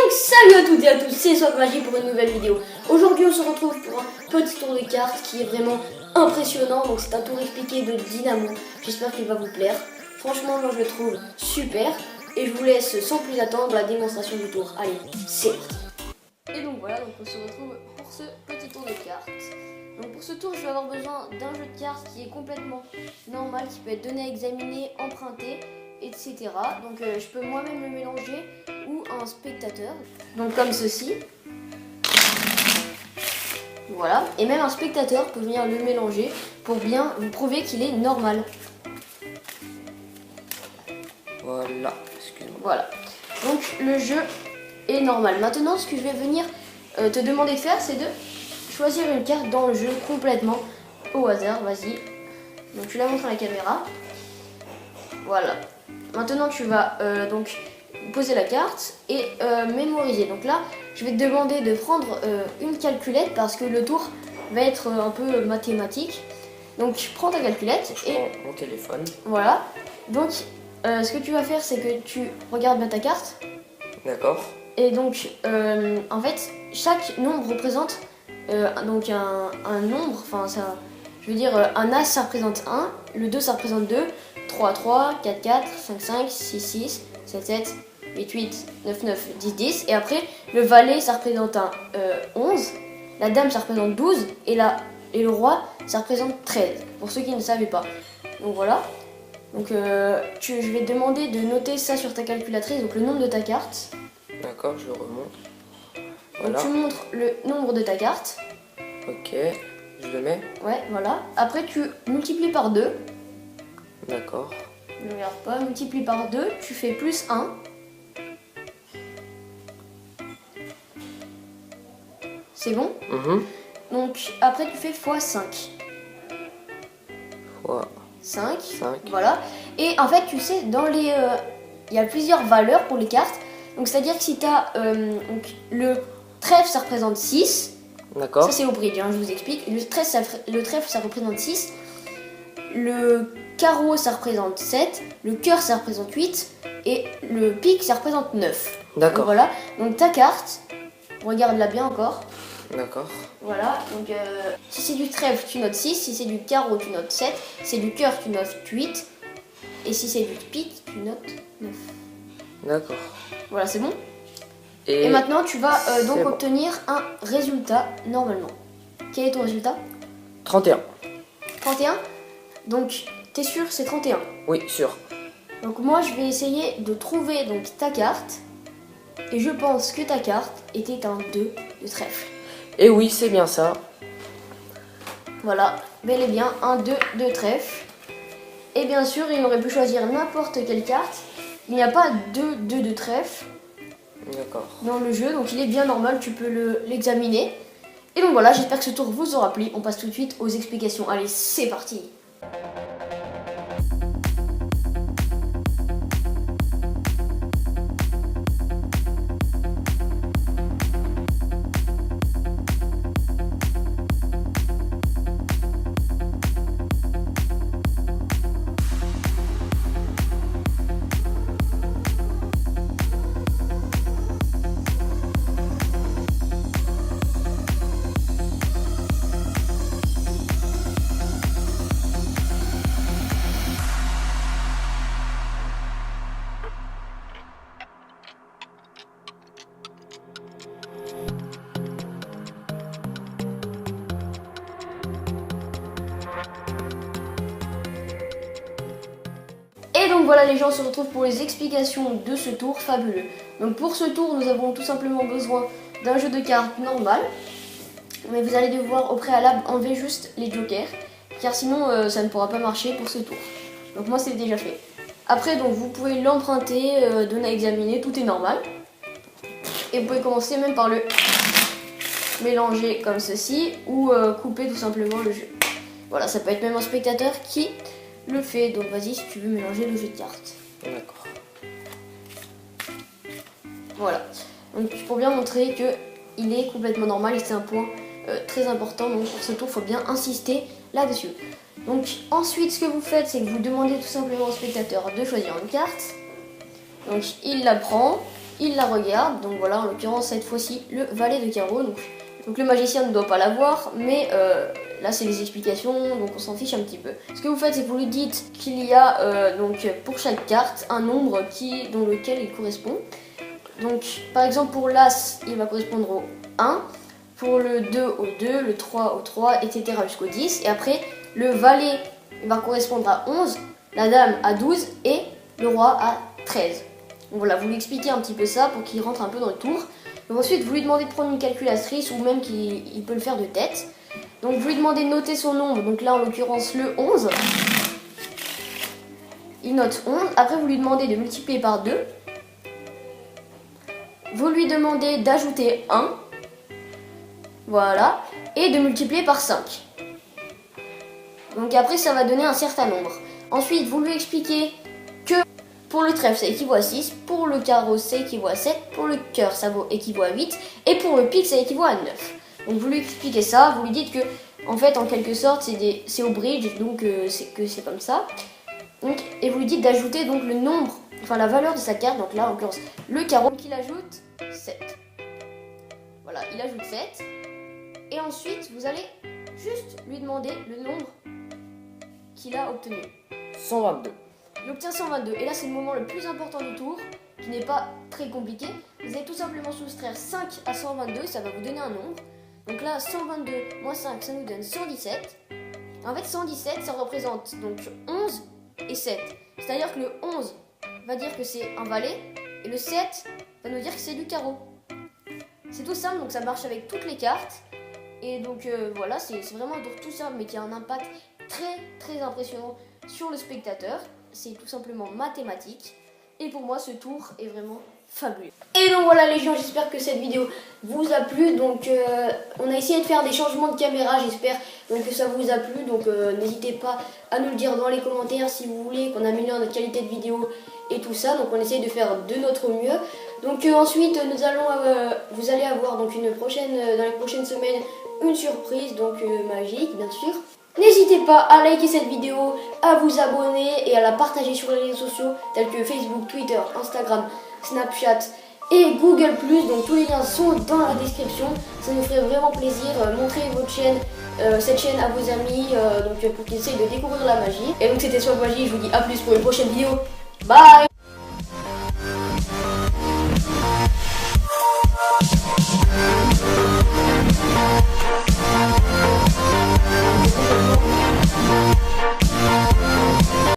Salut à toutes et à tous, c'est SwapMagic pour une nouvelle vidéo. Aujourd'hui on se retrouve pour un petit tour de cartes qui est vraiment impressionnant. Donc c'est un tour expliqué de Dynamo. J'espère qu'il va vous plaire. Franchement moi je le trouve super. Et je vous laisse sans plus attendre la démonstration du tour. Allez, c'est parti. Et donc voilà, donc on se retrouve pour ce petit tour de cartes. Donc pour ce tour je vais avoir besoin d'un jeu de cartes qui est complètement normal, qui peut être donné à examiner, emprunté, etc. Donc je peux moi-même le mélanger ou un spectateur, donc comme ceci. Voilà, et même un spectateur peut venir le mélanger pour bien vous prouver qu'il est normal. Voilà, excuse-moi. Voilà, donc le jeu est normal. Maintenant ce que je vais venir te demander de faire, c'est de choisir une carte dans le jeu complètement au hasard. Vas-y, donc tu la montres à la caméra. Voilà, maintenant tu vas donc poser la carte et mémoriser. Donc là je vais te demander de prendre une calculette parce que le tour va être un peu mathématique. Donc prends ta calculette et mon téléphone. voilà. Donc ce que tu vas faire, c'est que tu regardes bien ta carte. D'accord. Et donc en fait chaque nombre représente donc un nombre, enfin ça, je veux dire un As ça représente 1, le 2 ça représente 2, 3, 3, 4, 4, 5, 5, 6, 6, 7, 7, 8, 8, 9, 9, 10, 10. Et après, le valet, ça représente un 11. La dame, ça représente 12. Et le roi, ça représente 13. Pour ceux qui ne savaient pas. Donc voilà. Donc je vais te demander de noter ça sur ta calculatrice. Donc le nombre de ta carte. D'accord, je remonte. Donc Voilà. tu montres le nombre de ta carte. Ok, je le mets. Ouais, voilà. Après, tu multiplies par 2. D'accord. Ne regarde pas. Multiplie par 2. Tu fais plus 1. C'est bon? Donc après tu fais x5. Fois 5. 5. Voilà. Et en fait tu sais, dans les il y a plusieurs valeurs pour les cartes. Donc c'est à dire que si tu as le trèfle ça représente 6. D'accord. Ça c'est au bridge, hein, je vous explique. Le trèfle ça représente 6. Le carreau ça représente 7. Le cœur ça représente 8. Et le pique ça représente 9. D'accord. Voilà. Donc ta carte, regarde-la bien encore. D'accord. Voilà, donc si c'est du trèfle, tu notes 6, si c'est du carreau, tu notes 7, si c'est du cœur, tu notes 8, et si c'est du pique, tu notes 9. D'accord. Voilà, c'est bon. Et maintenant, tu vas donc bon. obtenir un résultat normalement. Quel est ton résultat? 31. 31. Donc, t'es sûr, c'est 31? Oui, sûr. Donc moi, je vais essayer de trouver donc ta carte, et je pense que ta carte était un 2 de trèfle. Et oui, c'est bien ça. Voilà, bel et bien un 2 de trèfle. Et bien sûr, il aurait pu choisir n'importe quelle carte. Il n'y a pas 2 de trèfle D'accord. dans le jeu, donc il est bien normal, tu peux l'examiner. Et donc voilà, j'espère que ce tour vous aura plu. On passe tout de suite aux explications. Allez, c'est parti! Et donc voilà les gens, on se retrouve pour les explications de ce tour fabuleux. Donc pour ce tour, nous avons tout simplement besoin d'un jeu de cartes normal. Mais vous allez devoir au préalable enlever juste les jokers, car sinon ça ne pourra pas marcher pour ce tour. Donc moi c'est déjà fait. Après donc vous pouvez l'emprunter, donner à examiner, tout est normal. Et vous pouvez commencer même par le mélanger comme ceci, ou couper tout simplement le jeu. Voilà, ça peut être même un spectateur qui le fait. Donc vas-y si tu veux mélanger le jeu de cartes. D'accord. Voilà. Donc pour bien montrer que il est complètement normal et c'est un point très important. Donc pour ce tour, il faut bien insister là-dessus. Donc ensuite, ce que vous faites, c'est que vous demandez tout simplement au spectateur de choisir une carte. Donc il la prend, il la regarde, donc voilà, en l'occurrence cette fois-ci le valet de carreau. Donc le magicien ne doit pas l'avoir, mais là c'est les explications, donc on s'en fiche un petit peu. Ce que vous faites, c'est que vous lui dites qu'il y a donc pour chaque carte un nombre dans lequel il correspond. Donc par exemple pour l'As, il va correspondre au 1, pour le 2 au 2, le 3 au 3, etc. jusqu'au 10. Et après, le valet il va correspondre à 11, la dame à 12 et le roi à 13. Donc voilà, vous lui expliquez un petit peu ça pour qu'il rentre un peu dans le tour. Donc ensuite, vous lui demandez de prendre une calculatrice ou même qu'il peut le faire de tête. Donc vous lui demandez de noter son nombre, donc là en l'occurrence le 11. Il note 11. Après, vous lui demandez de multiplier par 2. Vous lui demandez d'ajouter 1. Voilà. Et de multiplier par 5. Donc après, ça va donner un certain nombre. Ensuite, vous lui expliquez que pour le trèfle, ça équivaut à 6. Pour le carreau, ça équivaut à 7. Pour le cœur, ça équivaut à 8. Et pour le pique, ça équivaut à 9. Donc vous lui expliquez ça. Vous lui dites que, en fait, en quelque sorte, c'est au bridge. Donc c'est comme ça. Donc, et vous lui dites d'ajouter donc le nombre, enfin la valeur de sa carte. Donc là, en l'occurrence, le carreau qu'il ajoute 7. Voilà, il ajoute 7. Et ensuite, vous allez juste lui demander le nombre qu'il a obtenu. 122. Il obtient 122. Et là, c'est le moment le plus important du tour, qui n'est pas très compliqué. Vous allez tout simplement soustraire 5 à 122 et ça va vous donner un nombre. Donc là, 122 moins 5, ça nous donne 117. En fait, 117, ça représente donc 11 et 7. C'est-à-dire que le 11 va dire que c'est un valet et le 7 va nous dire que c'est du carreau. C'est tout simple, donc ça marche avec toutes les cartes. Et donc voilà, c'est vraiment tout simple, mais qui a un impact très impressionnant sur le spectateur. C'est tout simplement mathématique. Et pour moi, ce tour est vraiment fabuleux. Et donc voilà les gens, j'espère que cette vidéo vous a plu. Donc on a essayé de faire des changements de caméra, j'espère que ça vous a plu. Donc n'hésitez pas à nous le dire dans les commentaires si vous voulez qu'on améliore notre qualité de vidéo et tout ça. Donc on essaye de faire de notre mieux. Donc ensuite vous allez avoir donc dans les prochaines semaines une surprise donc magique bien sûr. N'hésitez pas à liker cette vidéo, à vous abonner et à la partager sur les réseaux sociaux tels que Facebook, Twitter, Instagram, Snapchat et Google+. Donc tous les liens sont dans la description. Ça nous ferait vraiment plaisir. Montrez cette chaîne à vos amis pour qu'ils essayent de découvrir la magie. Et donc c'était Swag Magie, je vous dis à plus pour une prochaine vidéo. Bye!